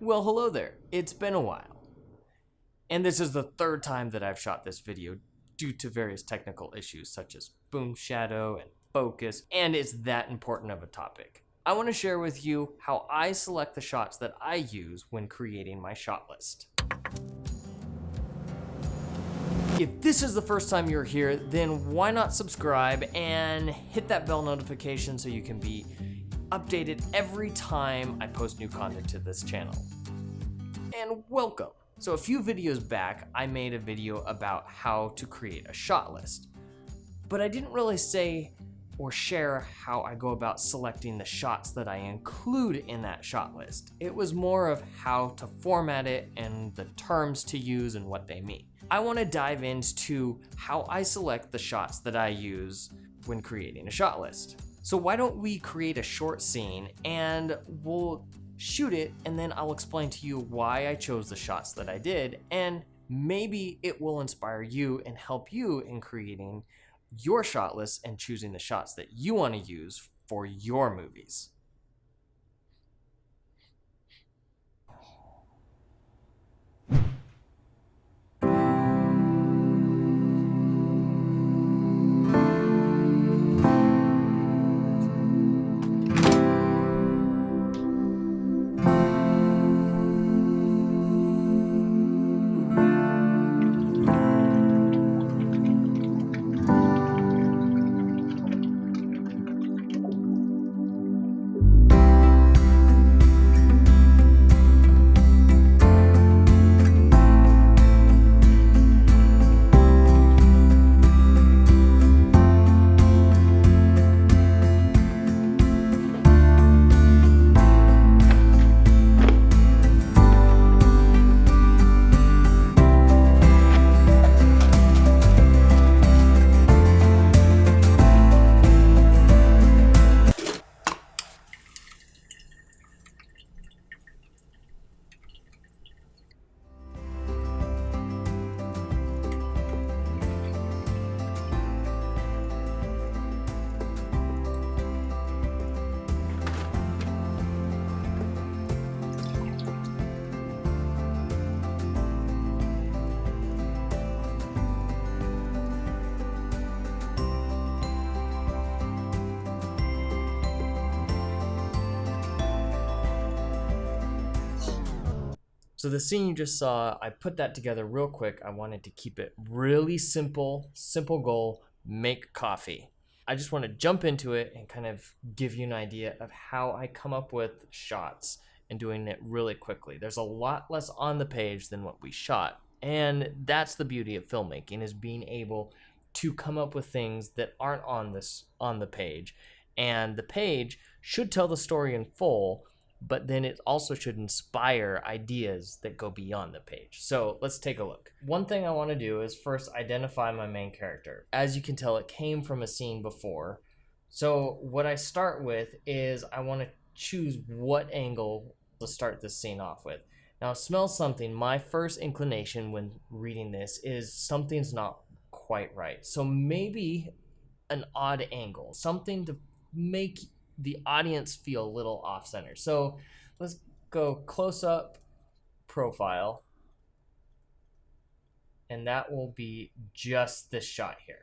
Well, hello there. It's been a while. And this is the third time that I've shot this video due to various technical issues such as boom shadow and focus, and it's that important of a topic. I want to share with you how I select the shots that I use when creating my shot list. If this is the first time you're here, then why not subscribe and hit that bell notification so you can be updated every time I post new content to this channel. And welcome. So a few videos back, I made a video about how to create a shot list, but I didn't really say or share how I go about selecting the shots that I include in that shot list. It was more of how to format it and the terms to use and what they mean. I want to dive into how I select the shots that I use when creating a shot list. So why don't we create a short scene and we'll shoot it, and then I'll explain to you why I chose the shots that I did, and maybe it will inspire you and help you in creating your shot list and choosing the shots that you want to use for your movies. So the scene you just saw, I put that together real quick. I wanted to keep it really simple goal, make coffee. I just want to jump into it and kind of give you an idea of how I come up with shots and doing it really quickly. There's a lot less on the page than what we shot. And that's the beauty of filmmaking, is being able to come up with things that aren't on the page. And the page should tell the story in full, but then it also should inspire ideas that go beyond the page. So let's take a look. One thing I want to do is first identify my main character. As you can tell, it came from a scene before. So what I start with is I want to choose what angle to start this scene off with. Now, smell something. My first inclination when reading this is something's not quite right. So maybe an odd angle, something to make the audience feel a little off center. So let's go close up, profile, and that will be just this shot here.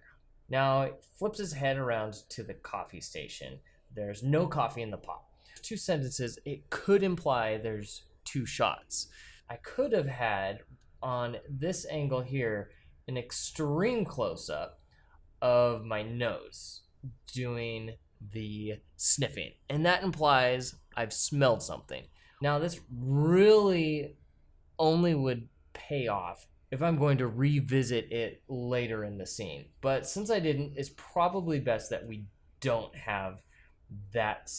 Now it flips his head around to the coffee station. There's no coffee in the pot. Two sentences, it could imply there's two shots. I could have had on this angle here an extreme close-up of my nose doing the sniffing, and that implies I've smelled something. Now this really only would pay off if I'm going to revisit it later in the scene, but since I didn't, it's probably best that we don't have that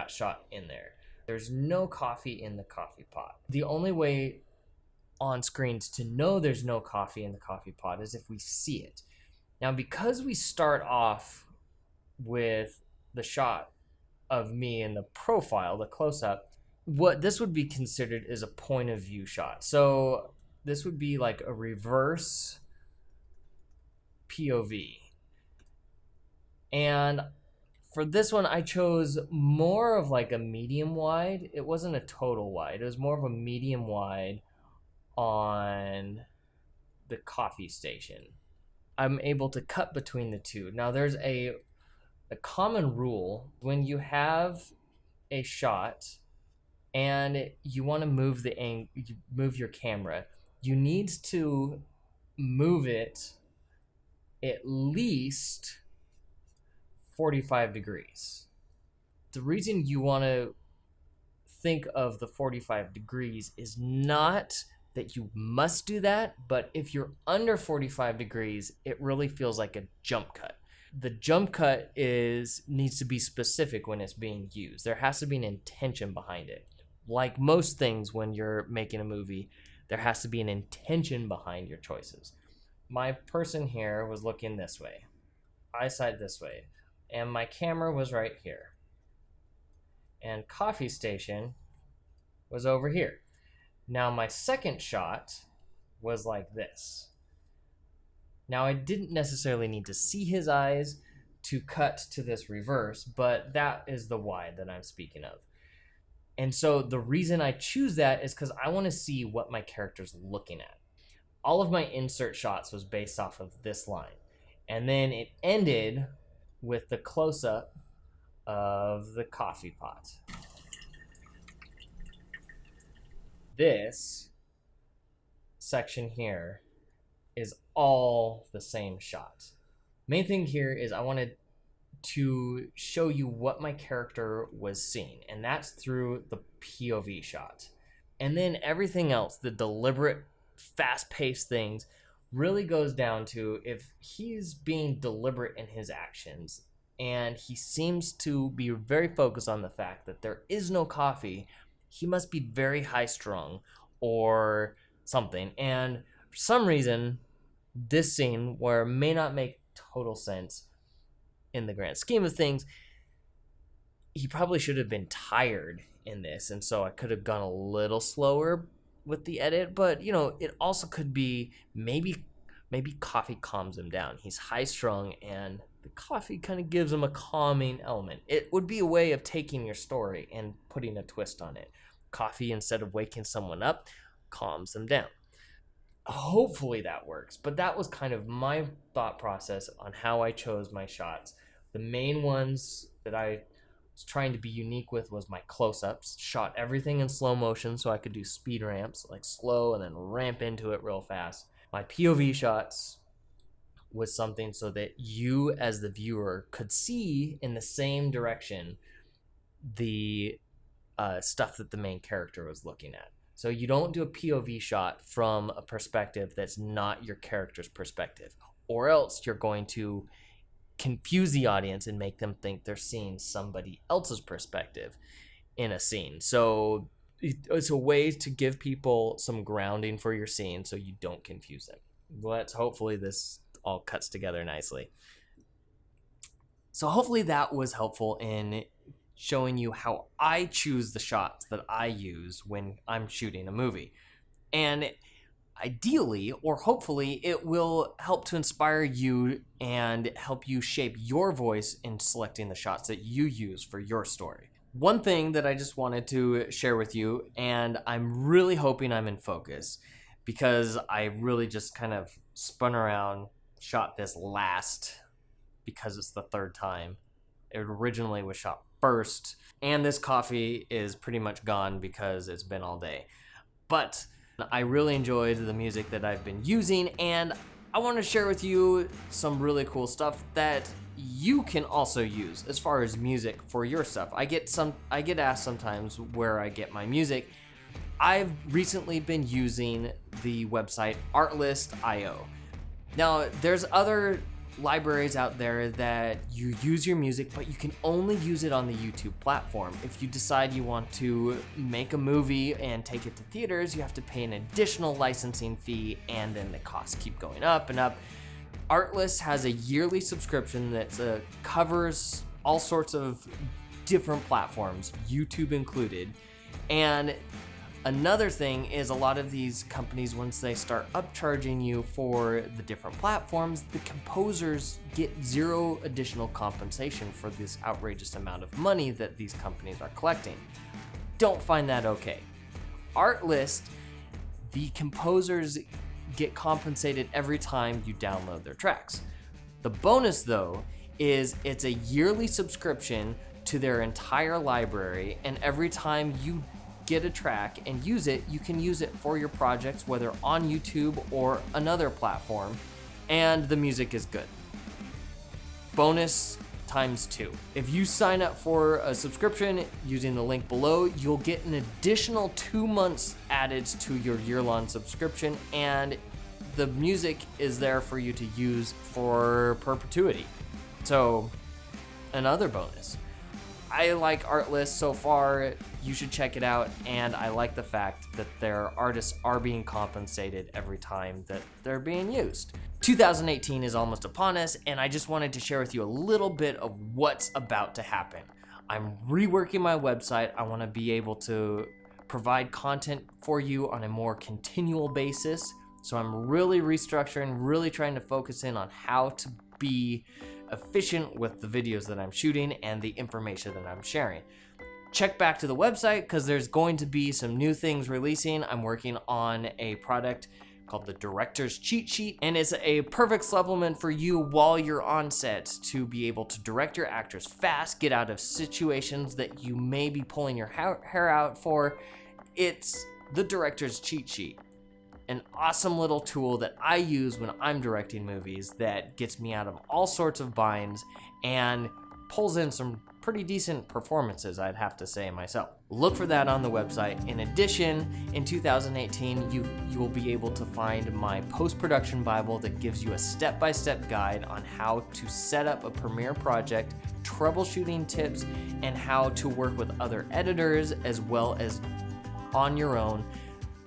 shot in there. There's no coffee in the coffee pot. The only way on screens to know there's no coffee in the coffee pot is if we see it. Now, because we start off with the shot of me in the profile, the close-up, what this would be considered is a point of view shot. So this would be like a reverse POV. And For this one, I chose more of like a medium wide. It wasn't a total wide. It was more of a medium wide on the coffee station. I'm able to cut between the two. Now there's a common rule when you have a shot and you want to move your camera, you need to move it at least 45 degrees. The reason you want to think of the 45 degrees is not that you must do that, but if you're under 45 degrees, it really feels like a jump cut. The jump cut needs to be specific when it's being used. There has to be an intention behind it. Like most things when you're making a movie, there has to be an intention behind your choices. My person here was looking this way, eyesight this way, and my camera was right here. And coffee station was over here. Now my second shot was like this. Now I didn't necessarily need to see his eyes to cut to this reverse, but that is the wide that I'm speaking of. And so the reason I choose that is because I want to see what my character's looking at. All of my insert shots was based off of this line. And then it ended with the close-up of the coffee pot. This section here is all the same shot. Main thing here is I wanted to show you what my character was seeing, and that's through the POV shot. And then everything else, the deliberate, fast-paced things, really goes down to if he's being deliberate in his actions, and he seems to be very focused on the fact that there is no coffee, he must be very high-strung or something. And for some reason, this scene, where it may not make total sense in the grand scheme of things, he probably should have been tired in this, and so I could have gone a little slower with the edit. But you know, it also could be maybe coffee calms him down. He's high strung and the coffee kind of gives him a calming element. It would be a way of taking your story and putting a twist on it. Coffee, instead of waking someone up, calms them down. Hopefully that works, but that was kind of my thought process on how I chose my shots. The main ones that I was trying to be unique with was my close-ups. Shot everything in slow motion so I could do speed ramps, like slow and then ramp into it real fast. My POV shots was something so that you as the viewer could see in the same direction the stuff that the main character was looking at. So you don't do a POV shot from a perspective that's not your character's perspective, or else you're going to confuse the audience and make them think they're seeing somebody else's perspective in a scene. So it's a way to give people some grounding for your scene so you don't confuse them. Hopefully this all cuts together nicely. So hopefully that was helpful in showing you how I choose the shots that I use when I'm shooting a movie. And ideally, or hopefully, it will help to inspire you and help you shape your voice in selecting the shots that you use for your story. One thing that I just wanted to share with you, and I'm really hoping I'm in focus, because I really just kind of spun around, shot this last because it's the third time. It originally was shot first, and this coffee is pretty much gone because it's been all day. But I really enjoyed the music that I've been using, and I want to share with you some really cool stuff that you can also use as far as music for your stuff. I get asked sometimes where I get my music. I've recently been using the website Artlist.io. Now, there's other libraries out there that you use your music, but you can only use it on the YouTube platform. If you decide you want to make a movie and take it to theaters, you have to pay an additional licensing fee, and then the costs keep going up and up. Artlist has a yearly subscription that covers all sorts of different platforms, YouTube included, and Another thing is a lot of these companies, once they start upcharging you for the different platforms, the composers get zero additional compensation for this outrageous amount of money that these companies are collecting. Don't find that okay. Artlist, the composers get compensated every time you download their tracks. The bonus though is it's a yearly subscription to their entire library, and every time you get a track and use it, you can use it for your projects, whether on YouTube or another platform, and the music is good. Bonus times 2. If you sign up for a subscription using the link below, you'll get an additional 2 months added to your year-long subscription, and the music is there for you to use for perpetuity. So, another bonus. I like Artlist so far. You should check it out, and I like the fact that their artists are being compensated every time that they're being used. 2018 is almost upon us, and I just wanted to share with you a little bit of what's about to happen. I'm reworking my website. I want to be able to provide content for you on a more continual basis. So I'm really restructuring, really trying to focus in on how to be efficient with the videos that I'm shooting and the information that I'm sharing. Check back to the website because there's going to be some new things releasing. I'm working on a product called the Director's Cheat Sheet, and it's a perfect supplement for you while you're on set to be able to direct your actors fast, get out of situations that you may be pulling your hair out for. It's the Director's Cheat Sheet. An awesome little tool that I use when I'm directing movies that gets me out of all sorts of binds and pulls in some pretty decent performances, I'd have to say myself. Look for that on the website. In addition, in 2018, you will be able to find my post-production Bible that gives you a step-by-step guide on how to set up a Premiere project, troubleshooting tips, and how to work with other editors as well as on your own,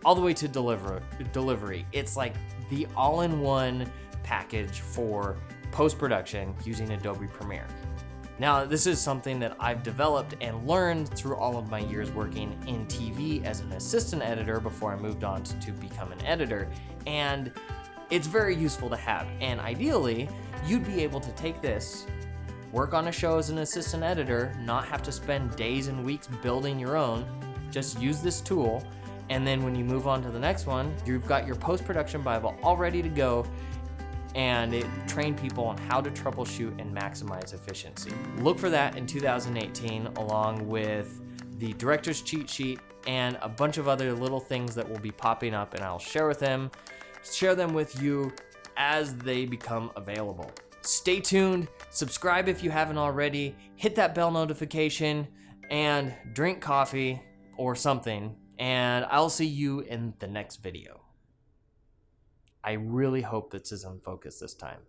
all the way to delivery. It's like the all-in-one package for post-production using Adobe Premiere. Now, this is something that I've developed and learned through all of my years working in TV as an assistant editor before I moved on to become an editor, and it's very useful to have. And ideally, you'd be able to take this, work on a show as an assistant editor, not have to spend days and weeks building your own, just use this tool, and then when you move on to the next one, you've got your post-production Bible all ready to go, and it trained people on how to troubleshoot and maximize efficiency. Look for that in 2018, along with the Director's Cheat Sheet and a bunch of other little things that will be popping up, and I'll share them with you as they become available. Stay tuned, subscribe if you haven't already, hit that bell notification, and drink coffee or something, and I'll see you in the next video. I really hope this is in focus this time.